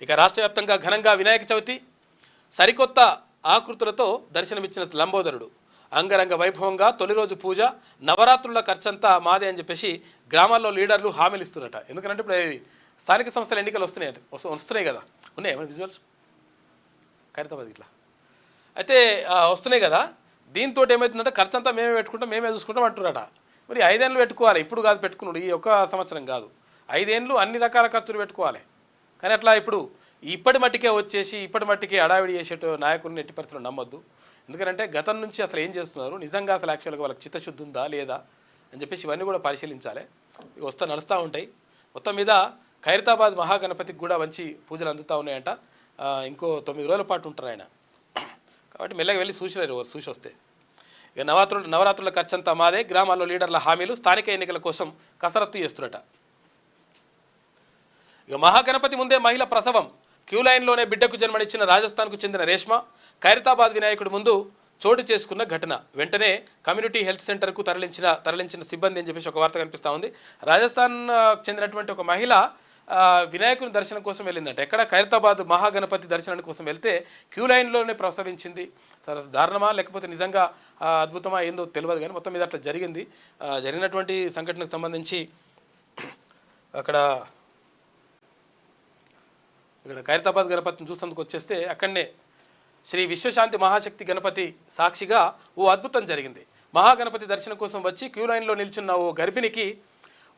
ఇక రాష్ట్ర వ్యాప్తంగా ఘనంగా వినాయక చవితి సరికొత్త ఆకృతులతో దర్శనమిచ్చిన లంబోదరుడు అంగరంగ వైభవంగా తొలి రోజు పూజ నవరాత్రుల ఖర్చంతా మాదే అని చెప్పేసి గ్రామాల్లో లీడర్లు హామీలు ఇస్తున్నట. ఎందుకంటే ఇప్పుడు స్థానిక సంస్థల ఎన్నికలు వస్తున్నాయి కదా, ఉన్నాయి ఏమైనా విజువల్స్ ఖైరతాబాద్ ఇట్లా అయితే వస్తున్నాయి కదా. దీంతో ఏమవుతుందంటే ఖర్చంతా మేమే పెట్టుకుంటాం, మేమే చూసుకుంటాం అంటున్నారట. మరి 5 ఏళ్ళు పెట్టుకోవాలి, ఇప్పుడు కాదు పెట్టుకున్నాడు, ఈ ఒక్క సంవత్సరం కాదు, 5 ఏళ్ళు అన్ని రకాల ఖర్చులు పెట్టుకోవాలి. కానీ అట్లా ఇప్పుడు ఇప్పటి మట్టికే వచ్చేసి ఇప్పటి మట్టికే అడావిడి చేసేట నాయకుడిని ఎట్టి పరిస్థితులు నమ్మొద్దు. ఎందుకంటే గతం నుంచి అసలు ఏం చేస్తున్నారు, నిజంగా అసలు యాక్చువల్గా వాళ్ళకి చిత్తశుద్ధి ఉందా లేదా అని చెప్పేసి ఇవన్నీ కూడా పరిశీలించాలి. ఇక నడుస్తూ ఉంటాయి. మొత్తం మీద ఖైరతాబాద్ మహాగణపతికి కూడా మంచి పూజలు అందుతూ ఉన్నాయంట. ఇంకో 9 రోజుల పాటు ఉంటారు ఆయన. కాబట్టి మెల్లగా వెళ్ళి చూసి వస్తే ఇక నవరాత్రుల ఖర్చంతా మాదే, గ్రామాల్లో లీడర్ల హామీలు, స్థానిక ఎన్నికల కోసం కసరత్తు చేస్తున్నట. ఇక మహాగణపతి ముందే మహిళ ప్రసవం, క్యూ లైన్లోనే బిడ్డకు జన్మనిచ్చిన రాజస్థాన్కు చెందిన రేష్మ ఖైరతాబాద్ వినాయకుడి ముందు చోటు చేసుకున్న ఘటన. వెంటనే కమ్యూనిటీ హెల్త్ సెంటర్కు తరలించిన సిబ్బంది అని చెప్పేసి ఒక వార్త కనిపిస్తూ ఉంది. రాజస్థాన్ చెందినటువంటి ఒక మహిళ వినాయకుని దర్శనం కోసం వెళ్ళిందంట. ఎక్కడ ఖైరతాబాద్ మహాగణపతి దర్శనం కోసం వెళ్తే క్యూ లైన్లోనే ప్రసవించింది. దారుణమా లేకపోతే నిజంగా అద్భుతమా ఏందో తెలియదు, కానీ మొత్తం మీద అట్లా జరిగింది. జరిగినటువంటి సంఘటనకు సంబంధించి ఇక్కడ ఖైరతాబాద్ గణపతిని చూసేందుకు వచ్చేస్తే అక్కడనే శ్రీ విశ్వశాంతి మహాశక్తి గణపతి సాక్షిగా ఓ అద్భుతం జరిగింది. మహాగణపతి దర్శనం కోసం వచ్చి క్యూ లైన్లో నిల్చున్న ఓ గర్భిణికి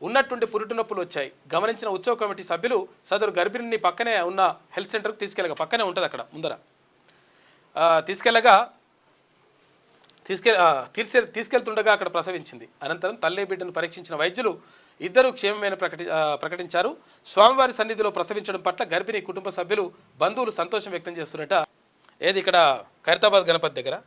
ఉన్నట్టుండి పురుటి నొప్పులు వచ్చాయి. గమనించిన ఉత్సవ కమిటీ సభ్యులు సదరు గర్భిణిని పక్కనే ఉన్న హెల్త్ సెంటర్కు పక్కనే ఉంటుంది అక్కడ ముందర తీసుకెళ్తుండగా అక్కడ ప్రసవించింది. అనంతరం తల్లి బిడ్డను పరీక్షించిన వైద్యులు ఇద్దరు క్షేమమైన ప్రకటించారు. స్వామివారి సన్నిధిలో ప్రసవించడం పట్ల గర్భిణి కుటుంబ సభ్యులు బంధువులు సంతోషం వ్యక్తం చేస్తున్నట్ట. ఏది ఇక్కడ ఖైరతాబాద్ గణపతి దగ్గర